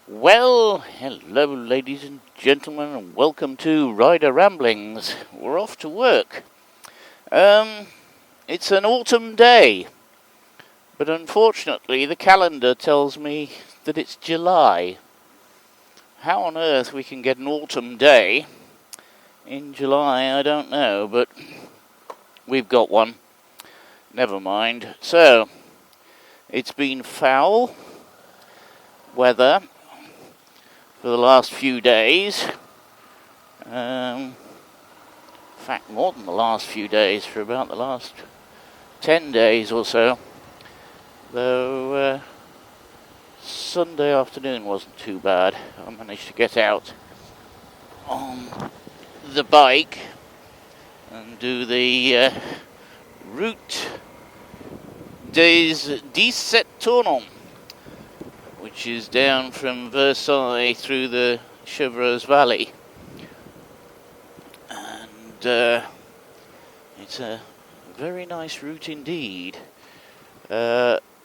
Well, hello ladies and gentlemen, and welcome to Rider Ramblings. We're off to work. It's an autumn day, but unfortunately the calendar tells me that it's July. How on earth we can get an autumn day in July, I don't know, but we've got one. Never mind. So, it's been foul weather for the last few days. In fact, more than the last few days, for about the last 10 days or so. Though Sunday afternoon wasn't too bad. I managed to get out on the bike and do the route des 17 tournants, which is down from Versailles through the Chevreuse Valley. And it's a very nice route indeed.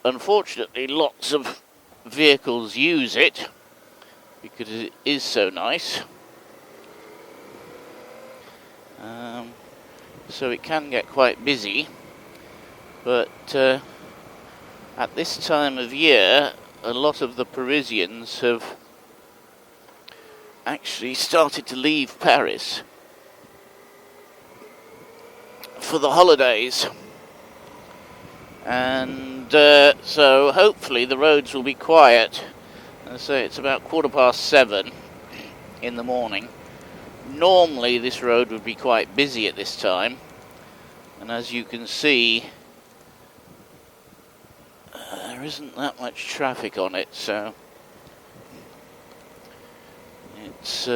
Unfortunately, lots of vehicles use it because it is so nice. So it can get quite busy. But at this time of year, a lot of the Parisians have actually started to leave Paris for the holidays. And so hopefully the roads will be quiet. I say it's about 7:15 in the morning. Normally this road would be quite busy at this time. And as you can see, there isn't that much traffic on it, so it's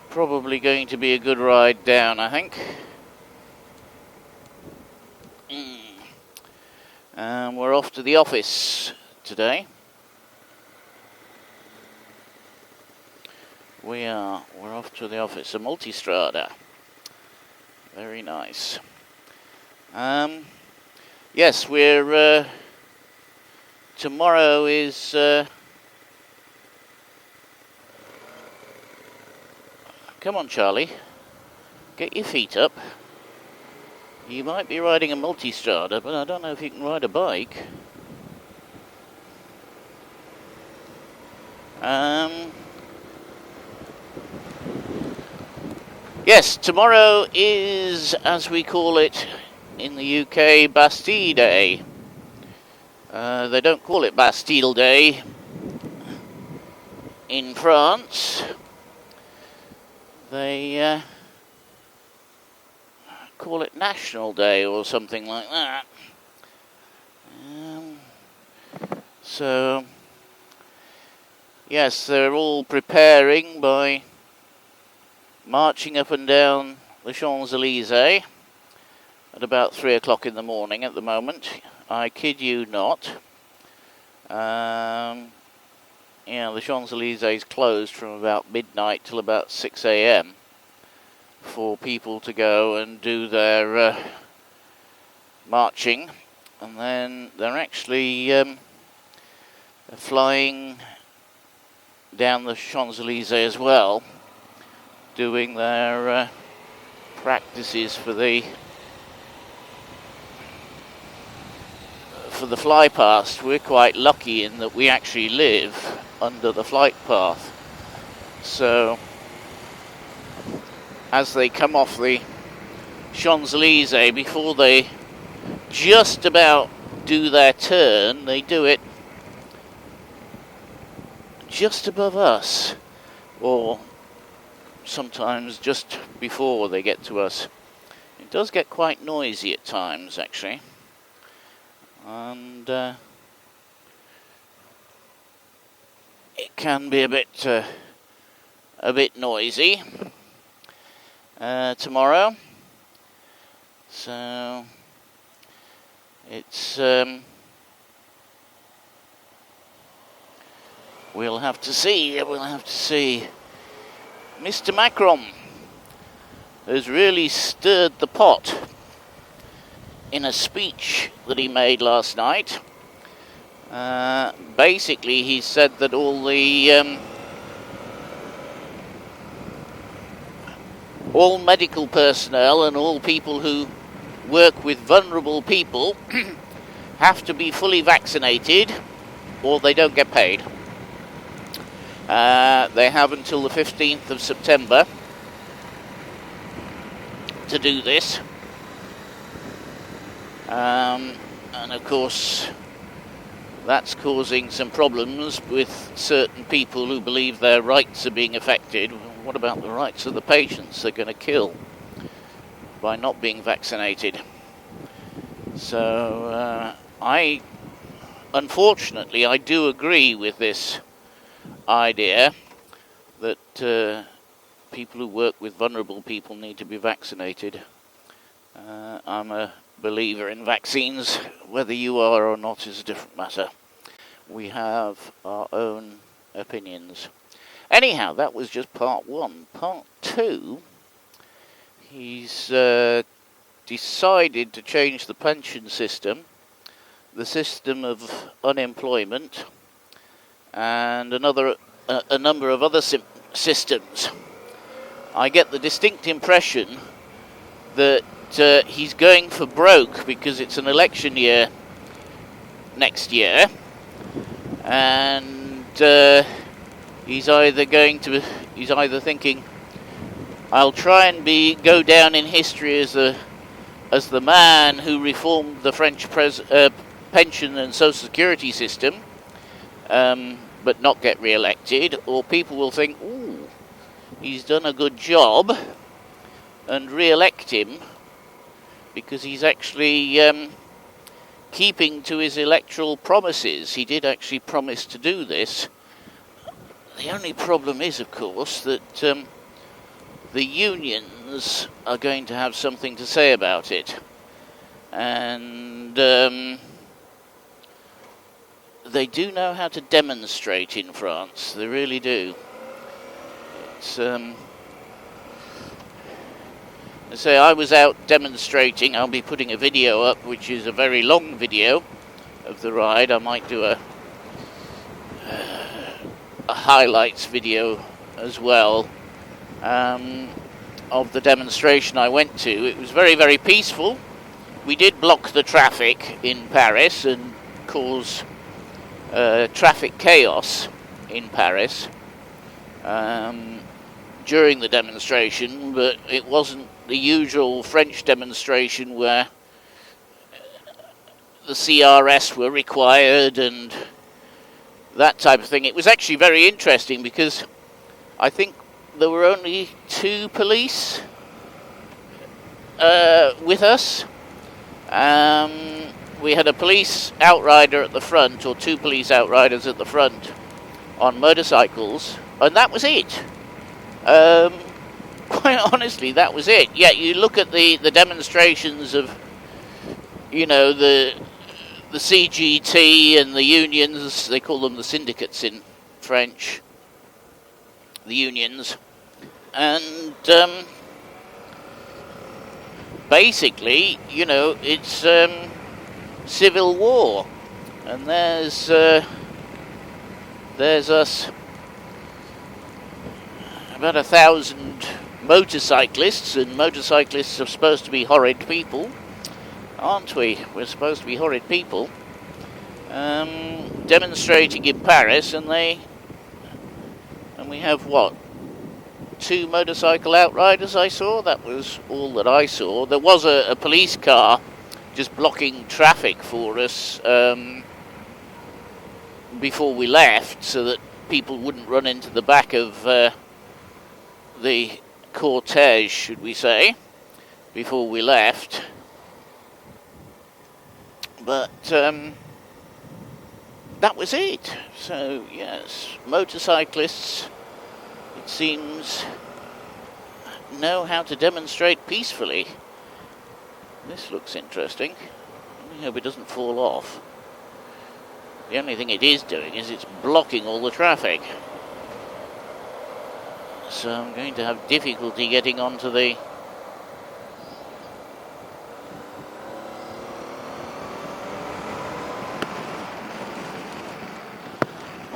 probably going to be a good ride down, I think. And we're off to the office today. We're off to the office, a multistrada. Very nice. Yes, we're tomorrow is come on, Charlie, get your feet up. You might be riding a multistrada, but I don't know if you can ride a bike. Yes, tomorrow is, as we call it in the UK, Bastille Day. They don't call it Bastille Day in France. They call it National Day or something like that. So, yes, they're all preparing by marching up and down the Champs-Élysées at about 3 o'clock in the morning at the moment. I kid you not. The Champs-Élysées closed from about midnight till about 6 a.m. for people to go and do their marching. And then they're actually flying down the Champs-Élysées as well, doing their practices for the fly past. We're quite lucky in that we actually live under the flight path. So as they come off the Champs-Élysées, before they just about do their turn, they do it just above us, or sometimes just before they get to us. It does get quite noisy at times, actually. And it can be a bit noisy tomorrow. So it's we'll have to see. Mr. Macron has really stirred the pot in a speech that he made last night. Basically, he said that all medical personnel and all people who work with vulnerable people have to be fully vaccinated or they don't get paid. They have until the 15th of September to do this. And of course, that's causing some problems with certain people who believe their rights are being affected. What about the rights of the patients they're going to kill by not being vaccinated? So unfortunately, I do agree with this idea that people who work with vulnerable people need to be vaccinated. I'm a believer in vaccines. Whether you are or not is a different matter. We have our own opinions. Anyhow, that was just part one. Part two, he's decided to change the pension system, the system of unemployment, and a number of other systems. I get the distinct impression that he's going for broke because it's an election year next year, and he's either thinking, I'll try and go down in history as the man who reformed the French pension and social security system, but not get re-elected, or people will think, ooh, he's done a good job, and re-elect him because he's actually keeping to his electoral promises. He did actually promise to do this. The only problem is, of course, that the unions are going to have something to say about it. And they do know how to demonstrate in France. They really do. It's I was out demonstrating. I'll be putting a video up, which is a very long video of the ride. I might do a highlights video as well of the demonstration I went to. It was very, very peaceful. We did block the traffic in Paris and cause traffic chaos in Paris during the demonstration, but it wasn't the usual French demonstration where the CRS were required and that type of thing. It was actually very interesting because I think there were only 2 police with us. We had a police outrider at the front, or 2 police outriders at the front on motorcycles, and that was it. Quite honestly, that was it. Yeah, you look at the demonstrations of, the CGT and the unions. They call them the syndicates in French. The unions. And basically, it's civil war. And there's us, about 1,000 motorcyclists, and motorcyclists are supposed to be horrid people, aren't we? We're supposed to be horrid people, demonstrating in Paris, and we have 2 motorcycle outriders I saw. That was all that I saw. There was a police car just blocking traffic for us before we left, so that people wouldn't run into the back of the cortege, should we say, before we left. But that was it. So yes, motorcyclists, it seems, know how to demonstrate peacefully. This looks interesting. I hope it doesn't fall off. The only thing it is doing is it's blocking all the traffic. So I'm going to have difficulty getting onto the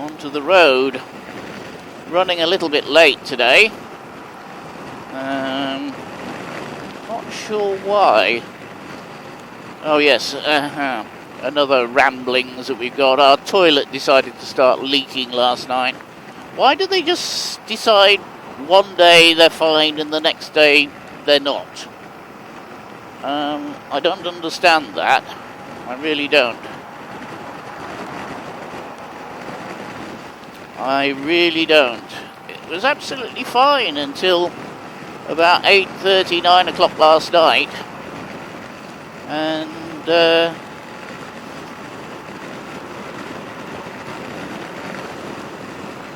onto the road. Running a little bit late today. Not sure why. Oh yes, another ramblings that we've got. Our toilet decided to start leaking last night. Why do they just decide one day they're fine and the next day they're not? I don't understand that. I really don't. I really don't. It was absolutely fine until about 8:30, 9 o'clock last night. And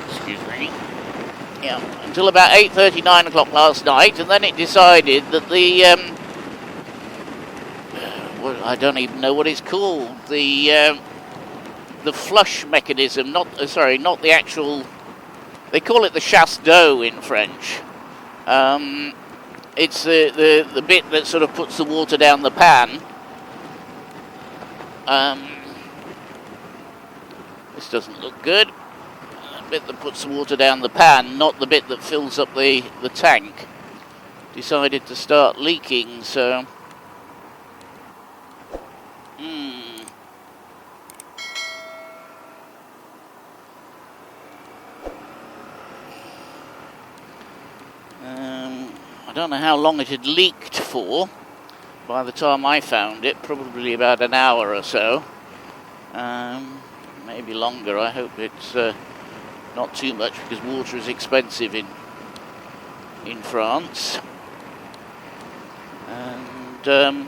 excuse me. Yeah, until about 8:30, 9 o'clock last night, and then it decided that the well, I don't even know what it's called. The flush mechanism, not the actual. They call it the chasse d'eau in French. It's the bit that sort of puts the water down the pan. This doesn't look good. The bit that puts the water down the pan, not the bit that fills up the tank, decided to start leaking, so... I don't know how long it had leaked for. By the time I found it, probably about an hour or so. Maybe longer. I hope it's not too much, because water is expensive in France. And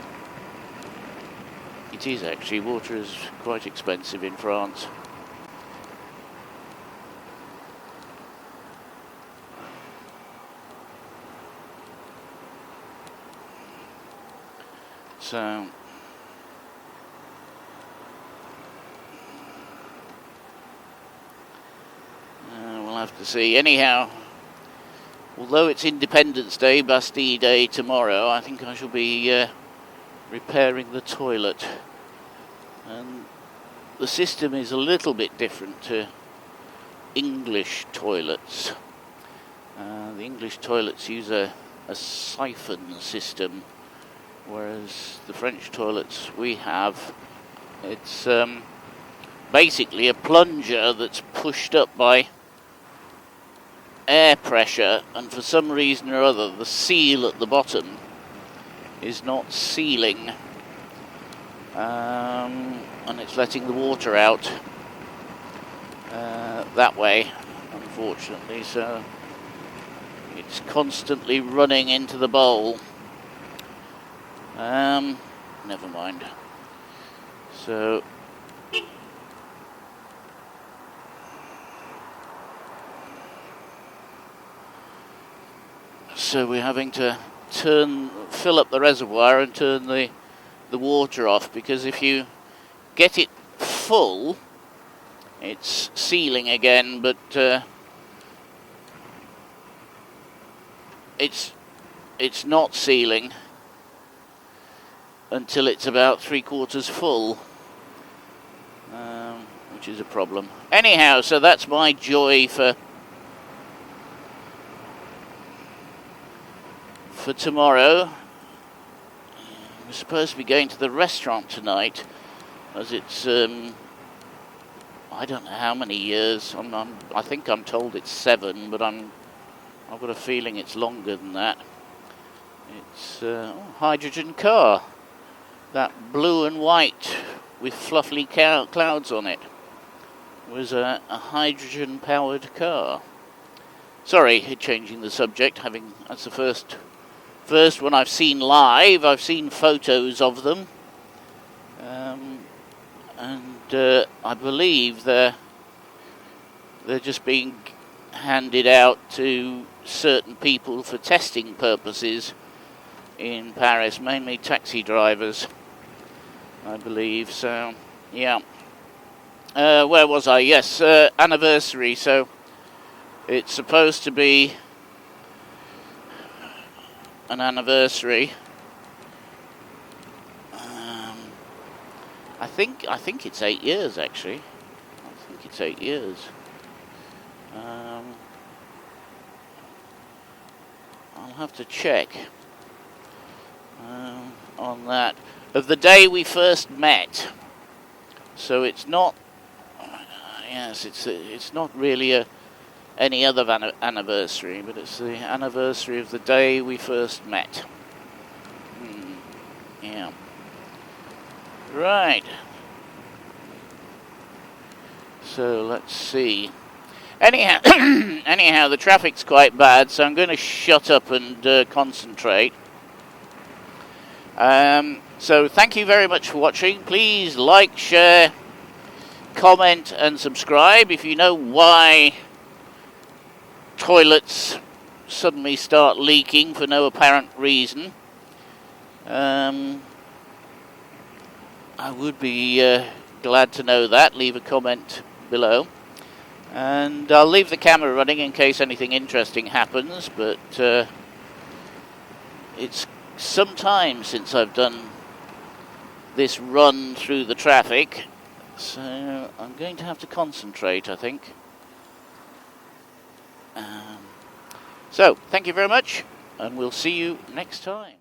it is actually, water is quite expensive in France. So we'll have to see. Anyhow, although it's Independence Day, Bastille Day tomorrow, I think I shall be repairing the toilet. And the system is a little bit different to English toilets. The English toilets use a siphon system, whereas the French toilets we have, it's basically a plunger that's pushed up by air pressure, and for some reason or other the seal at the bottom is not sealing, and it's letting the water out that way, unfortunately, so it's constantly running into the bowl. Never mind. So we're having to fill up the reservoir and turn the water off, because if you get it full, it's sealing again, but it's not sealing until it's about 3/4 full, which is a problem. Anyhow, so that's my joy for tomorrow. We're supposed to be going to the restaurant tonight, as it's I don't know how many years. I think I'm told it's 7, but I've got a feeling it's longer than that. It's hydrogen car. That blue and white with fluffy clouds on it was a hydrogen-powered car. Sorry, changing the subject. That's the first one I've seen live. I've seen photos of them, and I believe they're just being handed out to certain people for testing purposes in Paris, mainly taxi drivers, I believe. So, yeah. Where was I? Yes, anniversary. So it's supposed to be an anniversary. I think it's 8 years, actually. I think it's 8 years. I'll have to check on that. Of the day we first met. So it's not, yes, it's not really any other anniversary, but it's the anniversary of the day we first met. Yeah. Right. So let's see. Anyhow, anyhow, the traffic's quite bad, so I'm going to shut up and concentrate. So thank you very much for watching. Please like, share, comment and subscribe if you know why toilets suddenly start leaking for no apparent reason. I would be glad to know that. Leave a comment below. And I'll leave the camera running in case anything interesting happens, but it's some time since I've done this run through the traffic, so I'm going to have to concentrate, I think. So, thank you very much, and we'll see you next time.